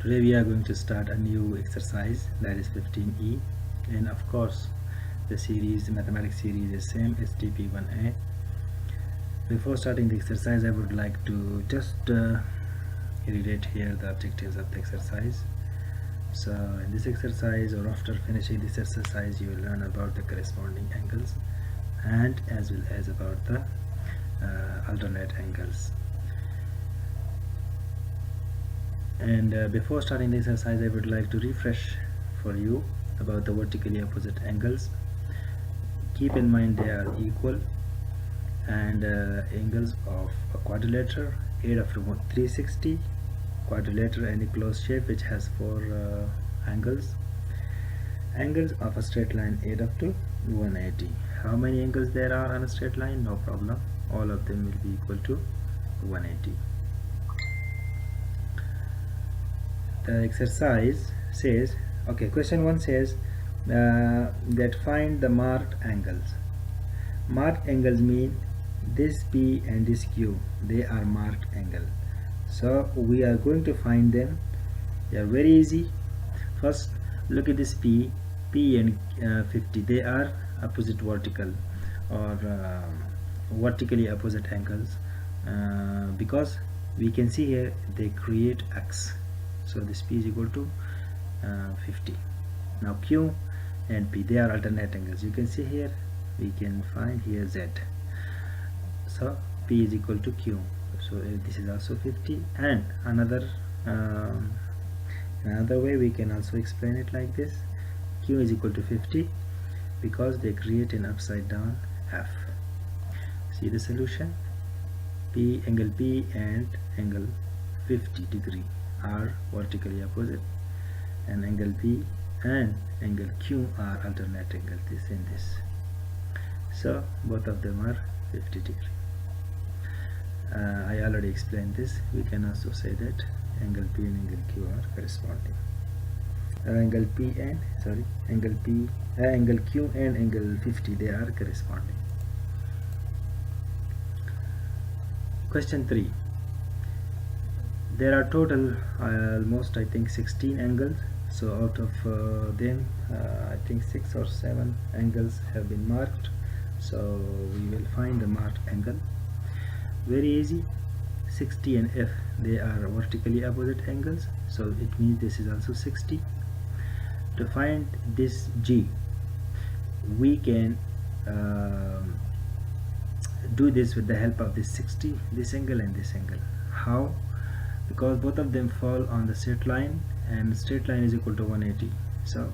Today we are going to start a new exercise, that is 15E, and of course the series, the mathematics series is same, STP1A. Before starting the exercise, I would like to just reiterate here the objectives of the exercise. So in this exercise, or after finishing this exercise, you will learn about the corresponding angles and as well as about the alternate angles. And before starting the exercise, I would like to refresh for you about the vertically opposite angles. Keep in mind they are equal, and angles of a quadrilateral, aid of 360, quadrilateral and a closed shape which has 4 angles. Angles of a straight line add up to 180. How many angles there are on a straight line? No problem, all of them will be equal to 180. The exercise says, okay, question 1 says that find the marked angles. Marked angles mean this P and this Q, they are marked angle. So we are going to find them. They are very easy. First, look at this P and 50, they are opposite vertical or vertically opposite angles, because we can see here they create X. So this P is equal to 50. Now Q and P, they are alternate angles. You can see here, we can find here Z. So P is equal to Q. So this is also 50. And another way we can also explain it like this: Q is equal to 50 because they create an upside down F. See the solution? Angle P and angle 50 degree are vertically opposite, and angle P and angle Q are alternate angles, this and this. So both of them are 50 degree. I already explained this. We can also say that angle P and angle Q are corresponding. Angle Q and angle 50, they are corresponding. Question 3. There are total almost, I think, 16 angles. So out of them, I think 6 or 7 angles have been marked. So we will find the marked angle. Very easy. 60 and F, they are vertically opposite angles, so it means this is also 60. To find this G, we can do this with the help of this 60, this angle and this angle. How? Because both of them fall on the straight line, and straight line is equal to 180. So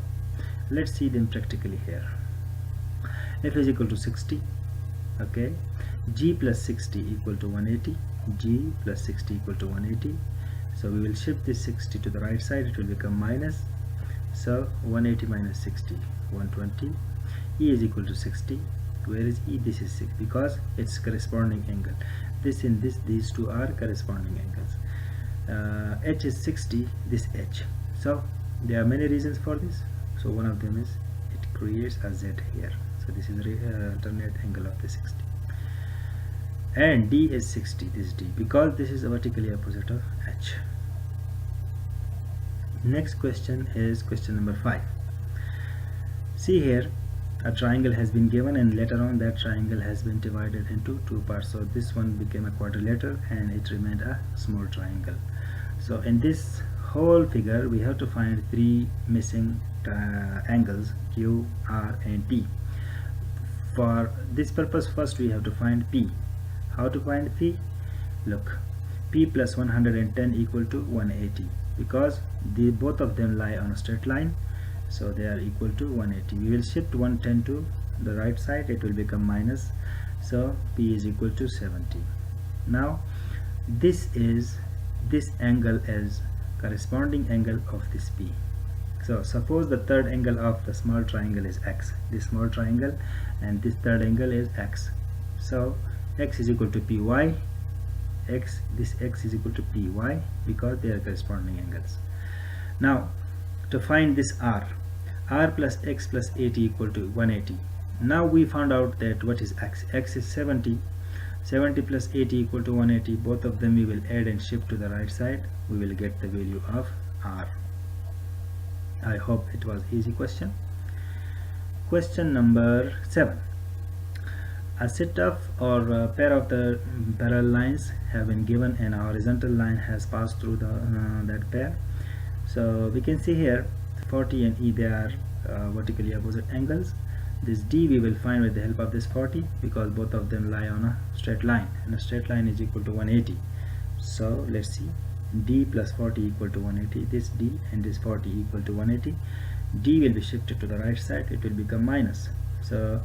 let's see them practically here. F is equal to 60. Okay, G plus 60 equal to 180. G plus 60 equal to 180. So we will shift this 60 to the right side, it will become minus. So 180 minus 60, 120. E is equal to 60. Where is E? This is 6 because it's corresponding angle. This and this, these two are corresponding angles. H is 60, this H. So there are many reasons for this. So one of them is it creates a Z here. So this is the alternate angle of the 60. And D is 60, this D, because this is vertically opposite of H. Next question is question number 5. See here, a triangle has been given, and later on that triangle has been divided into 2 parts. So this one became a quadrilateral and it remained a small triangle. So in this whole figure we have to find 3 missing angles, Q, R and P. For this purpose, first we have to find P. How to find P? Look, P plus 110 equal to 180, because both of them lie on a straight line, so they are equal to 180. We will shift 110 to the right side, it will become minus. So P is equal to 70. Now this angle is corresponding angle of this P. So suppose the third angle of the small triangle is X, this small triangle, and this third angle is X. So X is equal to PY. This X is equal to PY because they are corresponding angles. Now to find this R plus X plus 80 equal to 180. Now we found out that what is X? X is 70. 70 plus 80 equal to 180. Both of them we will add and shift to the right side. We will get the value of R. I hope it was easy question. Question number 7. A set of or a pair of the parallel lines have been given and a horizontal line has passed through that pair. So we can see here 40 and E, they are vertically opposite angles. This D we will find with the help of this 40 because both of them lie on a straight line, and a straight line is equal to 180. So let's see, D plus 40 equal to 180. This D and this 40 equal to 180. D will be shifted to the right side, it will become minus. So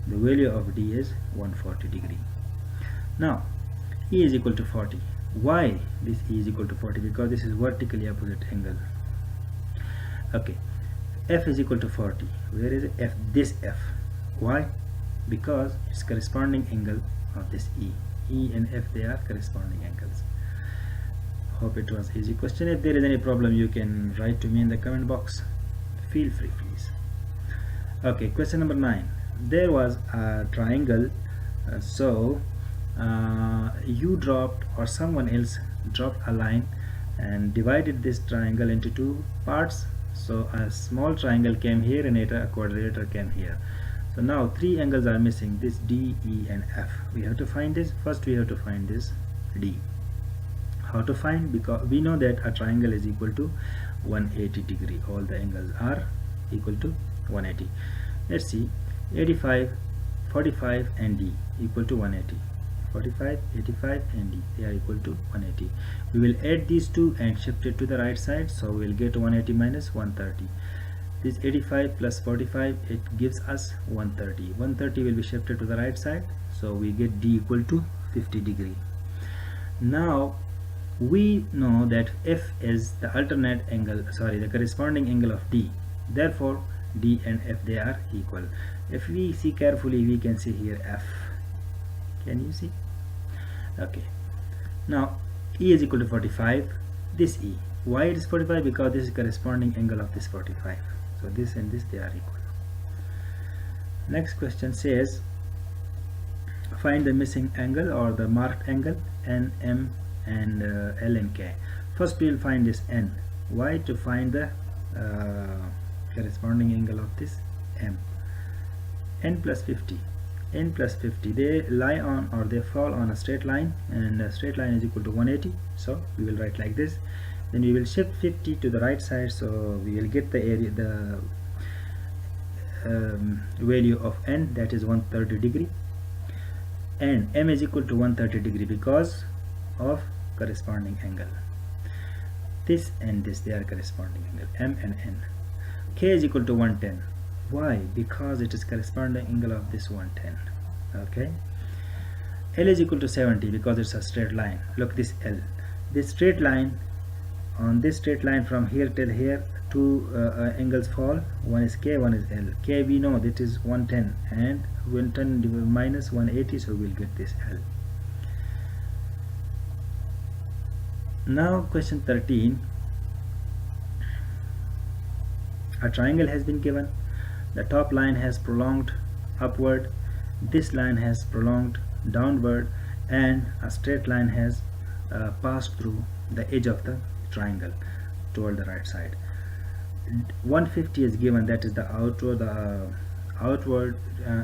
the value of D is 140 degree. Now E is equal to 40. Why this E is equal to 40? Because this is vertically opposite angle. Okay, F is equal to 40. Where is it? F, this F. Why? Because it's corresponding angle of this E. E and F, they are corresponding angles. Hope it was easy question. If there is any problem, you can write to me in the comment box. Feel free, please. Okay, question number 9. There was a triangle, you dropped or someone else dropped a line and divided this triangle into two parts. So a small triangle came here and a quadrilateral came here. So now three angles are missing, this D, E and F. We have to find this. First we have to find this D. How to find? Because we know that a triangle is equal to 180 degree. All the angles are equal to 180. Let's see, 85, 45 and D equal to 180. 45, 85 and D, they are equal to 180. We will add these two and shift it to the right side, so we will get 180 minus 130. This 85 plus 45, it gives us 130. 130 will be shifted to the right side, so we get D equal to 50 degree. Now we know that F is the alternate angle, the corresponding angle of D. Therefore D and F, they are equal. If we see carefully, we can see here F. Can you see? Okay. Now E is equal to 45. This E. Why it is 45? Because this is corresponding angle of this 45. So this and this, they are equal. Next question says, find the missing angle or the marked angle N, M and L and K. First we will find this N. Why? To find the corresponding angle of this M. N plus 50. N plus 50, they lie on or they fall on a straight line, and a straight line is equal to 180. So we will write like this. Then we will shift 50 to the right side, so we will get the area, the value of N, that is 130 degree, and M is equal to 130 degree because of corresponding angle. This and this, they are corresponding angle, M and N. K is equal to 110. Why? Because it is corresponding angle of this 110. Okay. L is equal to 70 because it's a straight line. Look, this L, this straight line, on this straight line from here till here, two angles fall. One is K, one is L. K we know that is 110, and 110 minus 180, so we'll get this L. Now question 13. A triangle has been given. The top line has prolonged upward, this line has prolonged downward, and a straight line has passed through the edge of the triangle toward the right side. 150 is given, that is the outward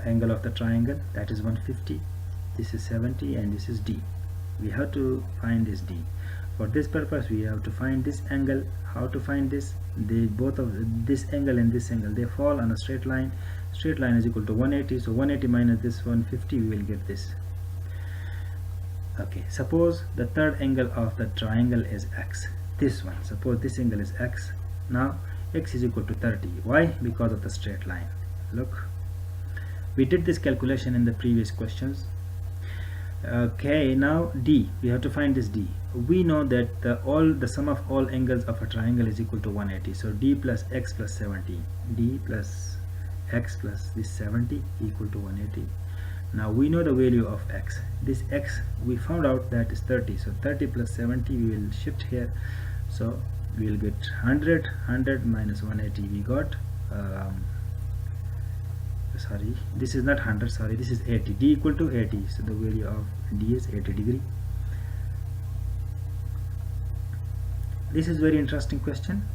angle of the triangle, that is 150. This is 70 and this is D. We have to find this D. For this purpose we have to find this angle. How to find this? They both of this angle and this angle, they fall on a straight line. Straight line is equal to 180, so 180 minus this 150, we will get this. Okay, suppose the third angle of the triangle is X. This one, suppose this angle is X. Now X is equal to 30. Why? Because of the straight line. Look, we did this calculation in the previous questions. Okay, now D, we have to find this D. We know that the sum of all angles of a triangle is equal to 180. So D plus X plus 70. D plus X plus this 70 equal to 180. Now we know the value of X. This X we found out that is 30. So 30 plus 70 we will shift here. So we will get 100. 100 minus 180 we got sorry, this is not 100, sorry, this is 80. D equal to 80, so the value of D is 80 degree. This is very interesting question.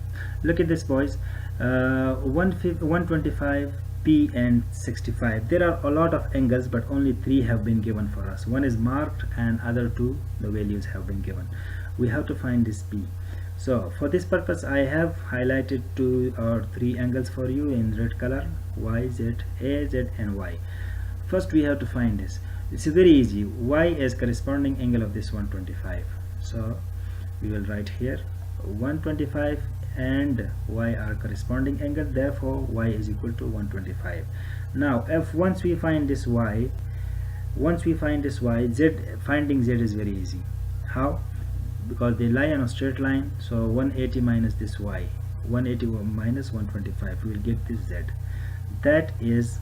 Look at this, boys. 125, P and 65. There are a lot of angles, but only 3 have been given for us. One is marked and other 2 the values have been given. We have to find this P. So for this purpose I have highlighted 2 or 3 angles for you in red color: Y, Z, A, Z and Y. First we have to find this. It's very easy. Y is corresponding angle of this 125. So we will write here 125 and Y are corresponding angle, therefore Y is equal to 125. Now if once we find this Y, Z, finding Z is very easy. How? Because they lie on a straight line, so 180 minus this Y, 180 minus 125, we will get this Z. That is,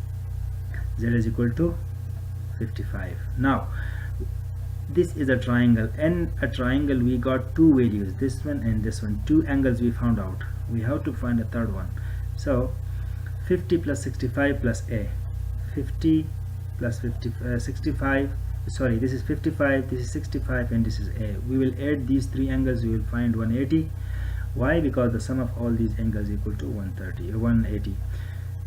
Z is equal to 55. Now this is a triangle, and a triangle we got 2 values, this one and this one, 2 angles we found out. We have to find a third one. So 50 plus 65 plus A, 50 plus 65, sorry, this is 55, this is 65 and this is A. We will add these 3 angles, we will find 180. Why? Because the sum of all these angles equal to 180.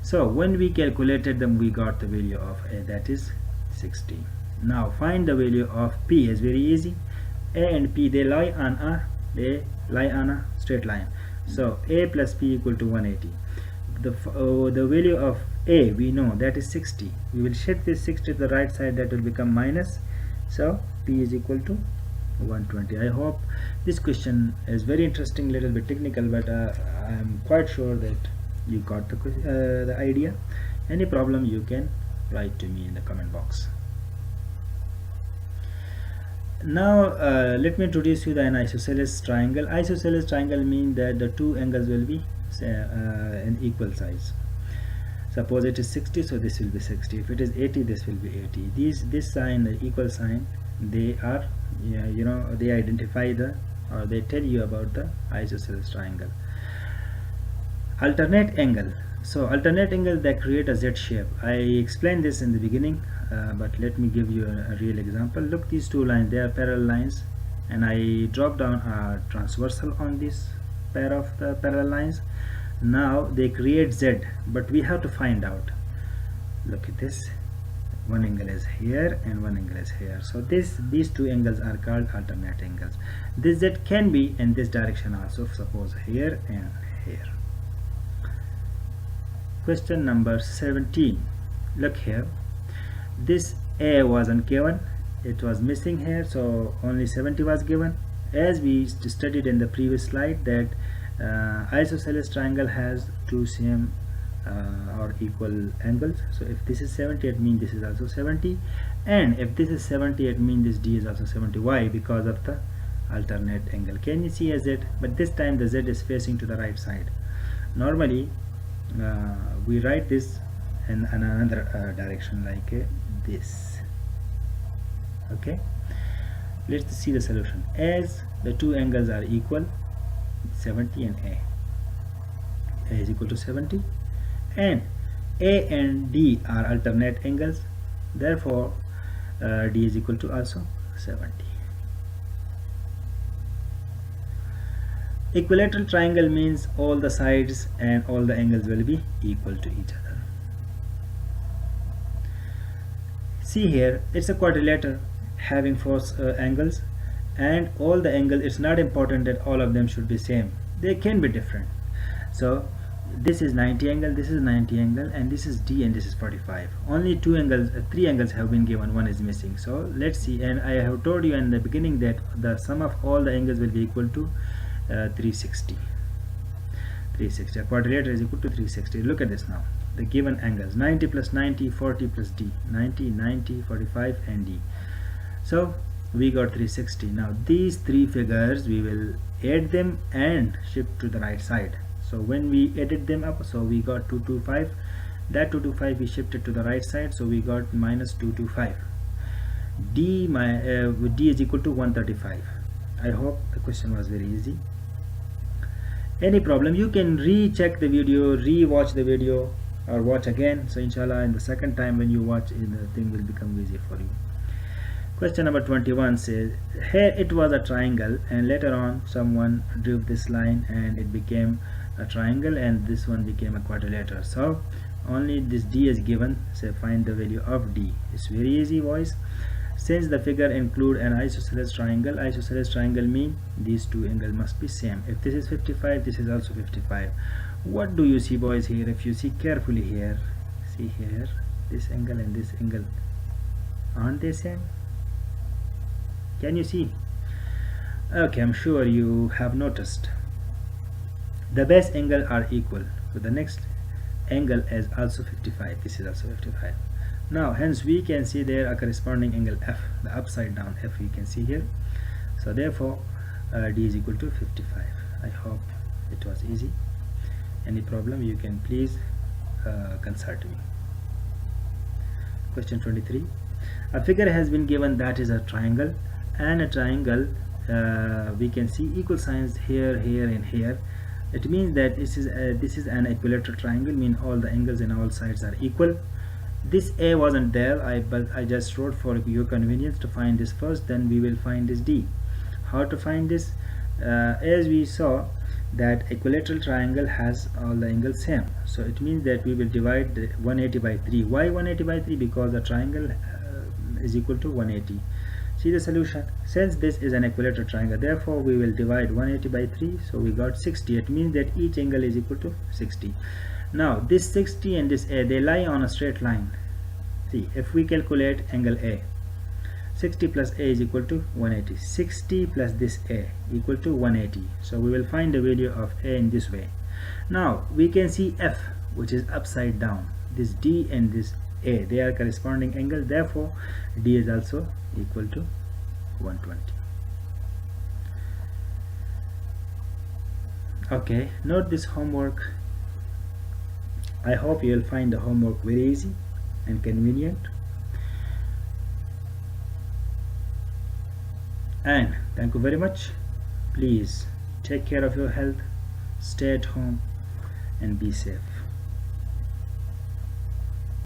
So when we calculated them, we got the value of A, that is 60. Now find the value of P. Is very easy. A and P, they lie on a straight line, so A plus P equal to 180. The value of A we know, that is 60. We will shift this 60 to the right side, that will become minus, so P is equal to 120. I hope this question is very interesting, little bit technical, but I am quite sure that you got the idea. Any problem you can write to me in the comment box. Now let me introduce you an isosceles triangle. Isosceles triangle means that the 2 angles will be in equal size. Suppose it is 60, so this will be 60. If it is 80, this will be 80. This sign, the equal sign, they are, they identify or they tell you about the isosceles triangle. Alternate angle. So alternate angle, they create a Z shape. I explained this in the beginning, but let me give you a real example. Look, these 2 lines, they are parallel lines, and I drop down a transversal on this pair of the parallel lines. Now they create Z, but we have to find out. Look at this, one angle is here and one angle is here, so these 2 angles are called alternate angles. This Z can be in this direction also, suppose here and here. Question number 17. Look here, this A wasn't given, it was missing here, so only 70 was given. As we studied in the previous slide, that isosceles triangle has 2 same or equal angles. So if this is 70, it means this is also 70, and if this is 70, it means this D is also 70. Why? Because of the alternate angle. Can you see a Z? But this time the Z is facing to the right side. Normally we write this in another direction, like this. Okay, let's see the solution. As the 2 angles are equal, 70 and A is equal to 70, and A and D are alternate angles, therefore D is equal to also 70. Equilateral triangle means all the sides and all the angles will be equal to each other. See here, it's a quadrilateral having 4 angles, and all the angles, it's not important that all of them should be same, they can be different. So this is 90 angle, this is 90 angle, and this is D and this is 45. Only 2 angles, 3 angles have been given, one is missing. So let's see, and I have told you in the beginning that the sum of all the angles will be equal to 360. A quadrilateral is equal to 360. Look at this now, the given angles: 90 plus 90, 40 plus D, 90, 90, 45 and D. So we got 360. Now these 3 figures, we will add them and shift to the right side. So when we added them up, so we got 225. That 225 we shifted to the right side, so we got minus 225. With D is equal to 135. I hope the question was very easy. Any problem, you can recheck the video, re-watch the video, or watch again. So inshallah, in the second time when you watch, the thing will become easy for you. Question number 21 says, here it was a triangle and later on someone drew this line and it became a triangle and this one became a quadrilateral. So only this D is given, so find the value of D. It's very easy, boys. Since the figure include an isosceles triangle mean these two angles must be same. If this is 55, this is also 55. What do you see, boys, here? If you see carefully here, see here, this angle and this angle, aren't they same? Can you see? Okay, I'm sure you have noticed. The base angle are equal, so the next angle is also 55. This is also 55. Now hence we can see there a corresponding angle F, the upside down F we can see here. So therefore D is equal to 55. I hope it was easy. Any problem you can please consult me. Question 23. A figure has been given that is a triangle, and a triangle we can see equal signs here, here and here. It means that this is an equilateral triangle, mean all the angles in all sides are equal. This A wasn't there, but I just wrote for your convenience to find this first, then we will find this D. How to find this? As we saw that equilateral triangle has all the angles same, so it means that we will divide 180 by 3. Why 180 by 3? Because the triangle is equal to 180. See the solution. Since this is an equilateral triangle, therefore we will divide 180 by 3, so we got 60. It means that each angle is equal to 60. Now this 60 and this A, they lie on a straight line. See, if we calculate angle A, 60 plus A is equal to 180. 60 plus this A equal to 180. So we will find the value of A in this way. Now we can see F, which is upside down. This D and this A, they are corresponding angle, therefore D is also equal to 120. Okay, note this homework. I hope you will find the homework very easy and convenient. And thank you very much. Please take care of your health, stay at home and be safe.